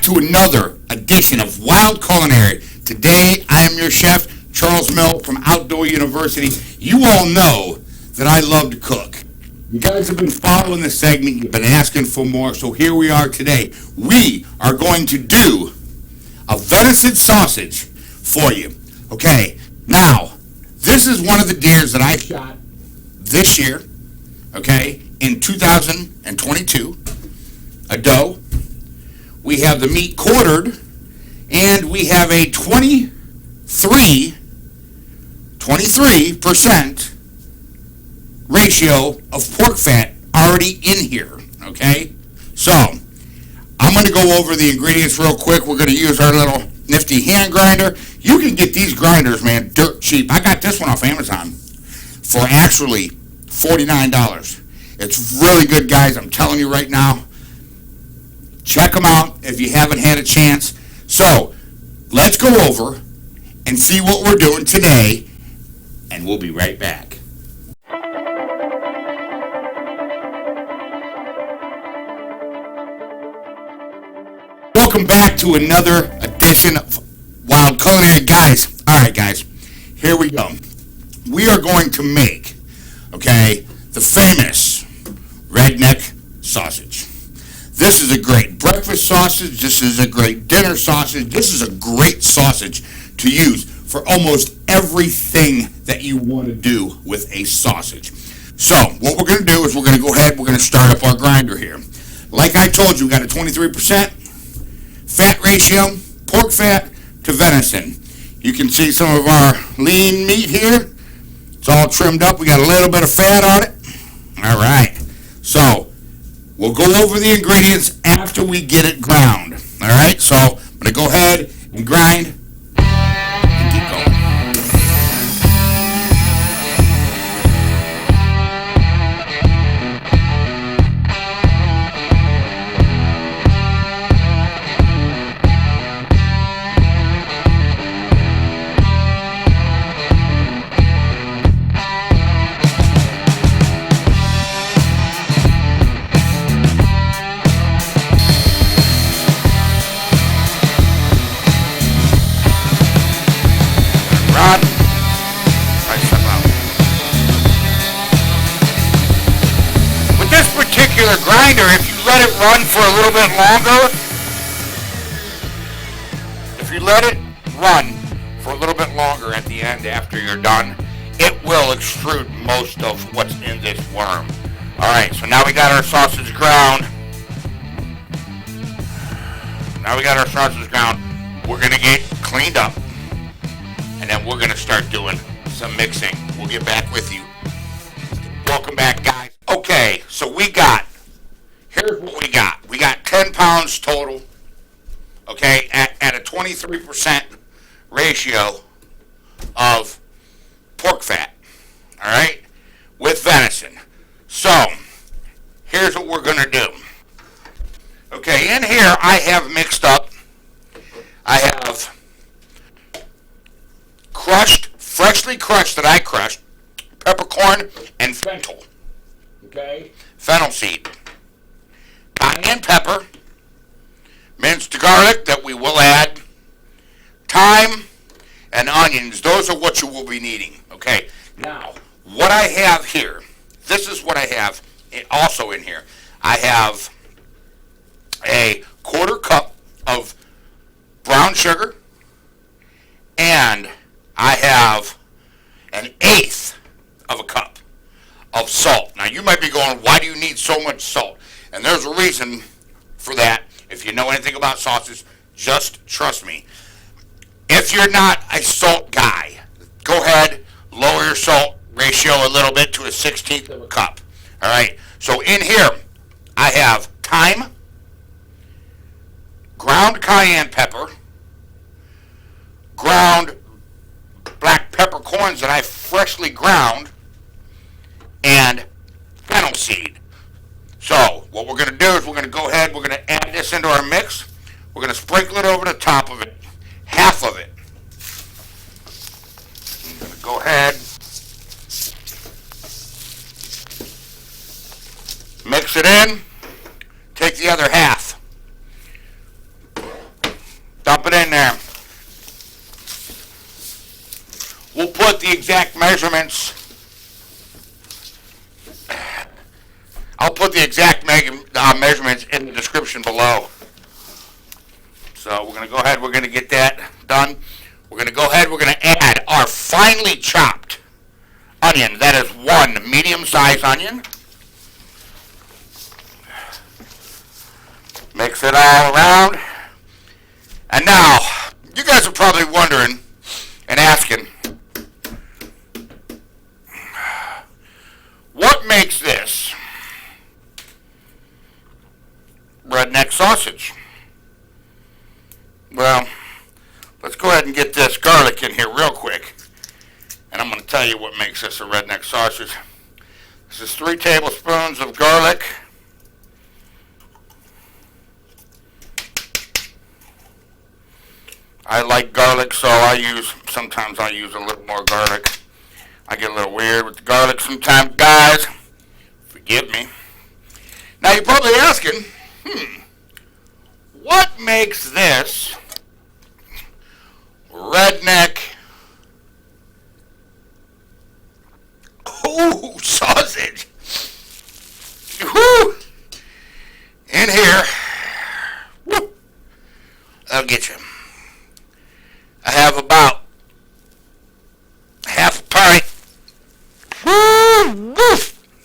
to another edition of Wild Culinary. Today, I am your chef, Charles Mill from Outdoor University. You all know that I love to cook. You guys have been following this segment. You've been asking for more, so here we are today. We are going to do a venison sausage for you. Okay, now, this is one of the deers that I shot this year, okay, in 2022, a doe. We have the meat quartered, and we have a 23% ratio of pork fat already in here, okay? So, I'm going to go over the ingredients real quick. We're going to use our little nifty hand grinder. You can get these grinders, man, dirt cheap. I got this one off Amazon for actually $49. It's really good, guys. I'm telling you right now. Check them out if you haven't had a chance. So, let's go over and see what we're doing today, and we'll be right back. Welcome back to another edition of Wild Culinary. Guys, all right, guys, here we go. We are going to make, okay, the famous Redneck sausage. This is a great breakfast sausage. This is a great dinner sausage. This is a great sausage to use for almost everything that you want to do with a sausage. So what we're going to do is we're going to go ahead, we're going to start up our grinder here. Like I told you, we got a 23% fat ratio, pork fat to venison. You can see some of our lean meat here. It's all trimmed up. We got a little bit of fat on it. All right. So we'll go over the ingredients after we get it ground. All right. So I'm going to go ahead and grind and keep going. With this particular grinder, if you let it run for a little bit longer, at the end after you're done, it will extrude most of what's in this worm. Alright, so now we got our sausage ground. We're going to get cleaned up, and then we're going to start doing some mixing. We'll get back with you. Welcome back, guys. Okay, so here's what we got. We got 10 pounds total, okay, at a 23% ratio of pork fat, all right, with venison. So, here's what we're going to do. Okay, in here I have mixed up, I have freshly crushed that I crushed, peppercorn and fennel, okay, fennel seed, cayenne pepper, minced garlic that we will add, thyme, and onions. Those are what you will be needing, okay. Now, what I have here, this is what I have also in here. I have a quarter cup of brown sugar, and I have an eighth of a cup of salt. Now, you might be going, why do you need so much salt? And there's a reason for that. If you know anything about sauces, just trust me. If you're not a salt guy, go ahead, lower your salt ratio a little bit to a 1/16 of a cup. All right, so in here, I have thyme, ground cayenne pepper, ground black peppercorns that I freshly ground, and fennel seed. So what we're going to do is we're going to go ahead, we're going to add this into our mix. We're going to sprinkle it over the top of it, half of it. I'm going to go ahead, mix it in, take the other half. We'll put the exact measurements. I'll put the exact measurements in the description below. So we're going to go ahead, we're going to get that done. We're going to go ahead, we're going to add our finely chopped onion. That is one medium-sized onion. Mix it all around. And now, you guys are probably wondering and asking, what makes this redneck sausage? Well, let's go ahead and get this garlic in here real quick. And I'm going to tell you what makes this a redneck sausage. This is 3 tablespoons of garlic. I like garlic, so sometimes I use a little more garlic. I get a little weird with the garlic sometimes, guys. Forgive me. Now you're probably asking, what makes this redneck sausage? Woo! In here. Woo! I'll get you. I have about half a pint.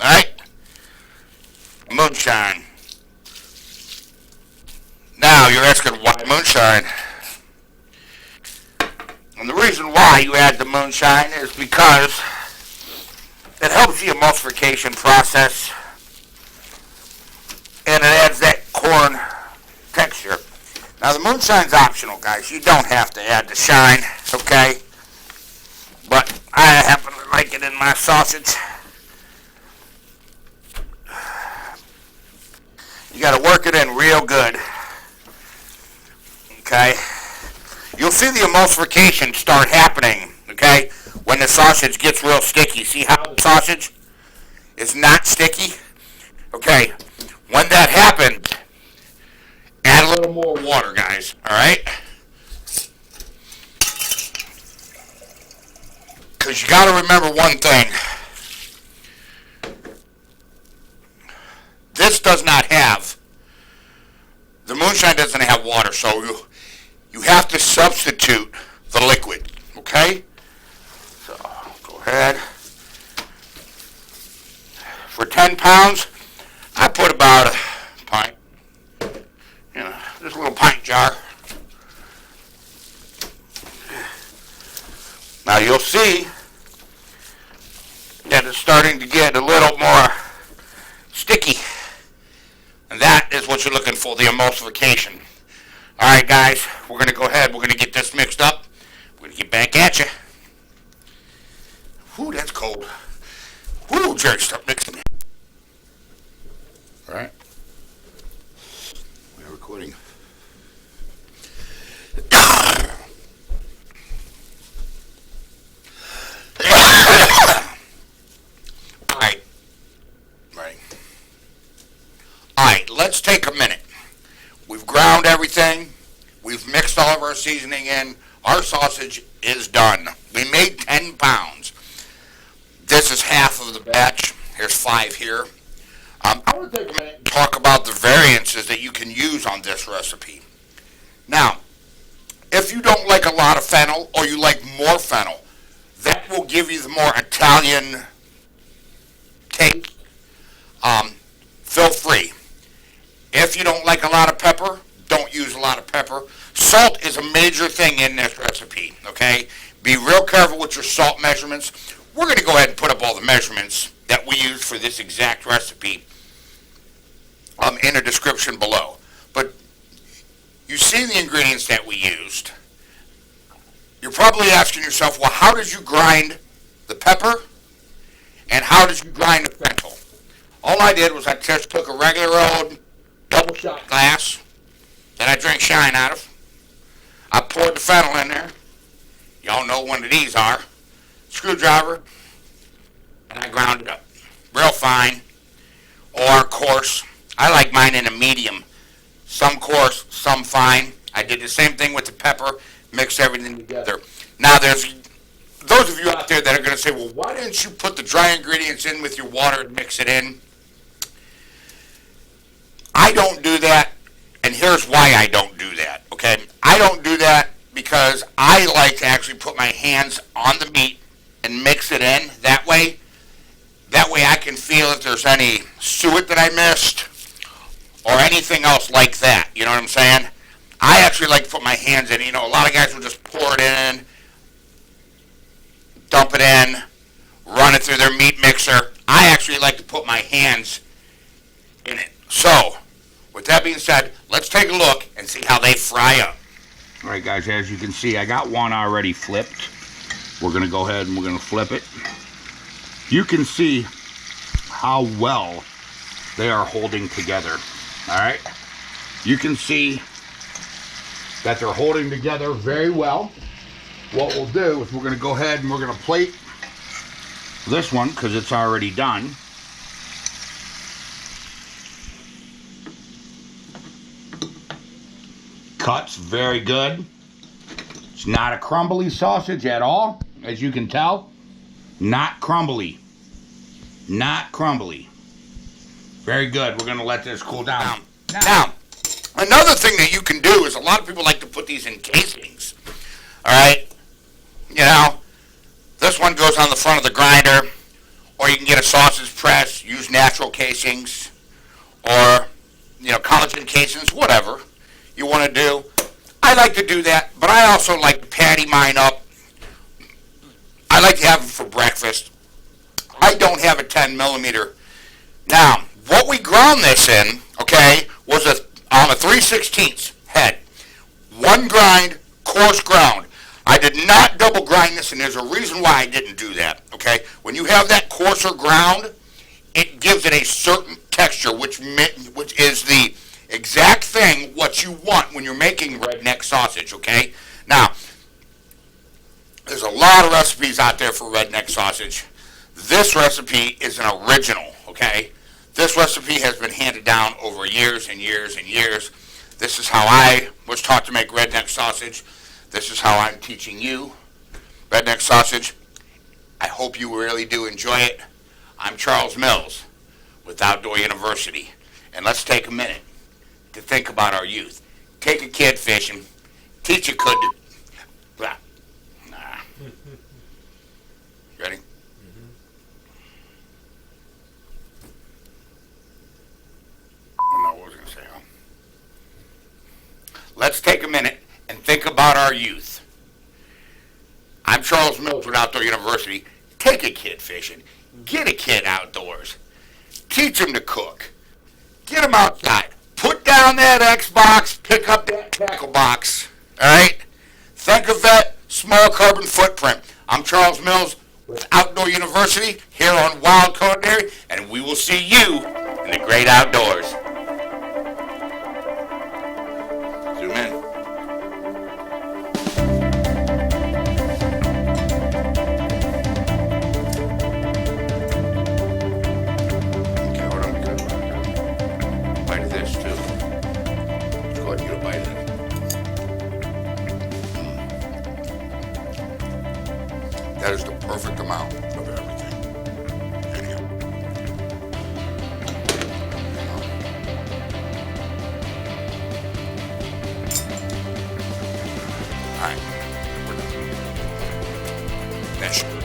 Alright? Moonshine. Now you're asking why moonshine? And the reason why you add the moonshine is because it helps the emulsification process and it adds that corn texture. Now the moonshine's optional, guys. You don't have to add the shine, okay? But I happen to like it in my sausage. You got to work it in real good. Okay? You'll see the emulsification start happening, okay, when the sausage gets real sticky. See how the sausage is not sticky? Okay, when that happens, add a little more water, guys, all right? Because you got to remember one thing. This does not have, the moonshine doesn't have water, so you have to substitute the liquid, okay? So, go ahead. For 10 pounds, I put about a pint. This little pint jar. Now you'll see that it's starting to get a little more sticky. And that is what you're looking for, the emulsification. Alright guys, we're going to go ahead, we're going to get this mixed up. We're going to get back at you. Whew, that's cold. Whew, Jerry, stop mixing it. Alright. We're recording. Alright, let's take a minute. We've ground everything. We've mixed all of our seasoning in. Our sausage is done. We made 10 pounds. This is half of the batch. Here's 5 here. I want to take a minute and talk about the variances that you can use on this recipe. Now, if you don't like a lot of fennel or you like more fennel, that will give you the more Italian taste. Feel free. If you don't like a lot of pepper, don't use a lot of pepper. Salt is a major thing in this recipe, okay? Be real careful with your salt measurements. We're going to go ahead and put up all the measurements that we use for this exact recipe in the description below. But you see the ingredients that we used. You're probably asking yourself, well, how did you grind the pepper and how did you grind the fennel? All I did was I just took a regular old double shot glass that I drink shine out of. I poured the fennel in there. Y'all know one of these are. Screwdriver. And I ground it up. Real fine. Or coarse. I like mine in a medium. Some coarse, some fine. I did the same thing with the pepper. Mix everything together. Now there's those of you there that are going to say, well, why didn't you put the dry ingredients in with your water and mix it in? I don't do that, and here's why I don't do that, okay? I don't do that because I like to actually put my hands on the meat and mix it in that way. That way I can feel if there's any suet that I missed or anything else like that, you know what I'm saying? I actually like to put my hands in. You know, a lot of guys will just pour it in, dump it in, run it through their meat mixer. I actually like to put my hands in it. So, with that being said, let's take a look and see how they fry up. All right, guys, as you can see, I got one already flipped. We're going to go ahead and we're going to flip it. You can see how well they are holding together. All right? You can see that they're holding together very well. What we'll do is we're going to go ahead and we're going to plate this one because it's already done. Cuts very good. It's not a crumbly sausage at all, as you can tell. Not crumbly. Not crumbly. Very good. We're going to let this cool down. Now, another thing that you can do is a lot of people like to put these in casings. All right? You know, this one goes on the front of the grinder, or you can get a sausage press, use natural casings, or, you know, collagen casings, whatever you want to do. I like to do that, but I also like to patty mine up. I like to have them for breakfast. I don't have a 10 millimeter. Now, what we ground this in, okay, was on a 3/16 head. One grind, coarse ground. I did not double grind this, and there's a reason why I didn't do that, okay? When you have that coarser ground, it gives it a certain texture, which is the exact thing what you want when you're making redneck sausage, okay? Now, there's a lot of recipes out there for redneck sausage. This recipe is an original, okay? This recipe has been handed down over years and years and years. This is how I was taught to make redneck sausage. This is how I'm teaching you redneck sausage. I hope you really do enjoy it. I'm Charles Mills with Outdoor University. And let's take a minute to think about our youth. Take a kid fishing. Teach a kid to... Ready? What was I going to say? Let's take a minute and think about our youth. I'm Charles Mills with Outdoor University. Take a kid fishing. Get a kid outdoors. Teach him to cook. Get him outside. Put down that Xbox. Pick up that tackle box. All right? Think of that small carbon footprint. I'm Charles Mills with Outdoor University here on Wild Culinary, and we will see you in the great outdoors. Zoom in. Okay, hold on. Bite of this too. Let's go ahead and get a bite of it. That is the perfect amount of everything. Anyhow. All right. We're done. Finish.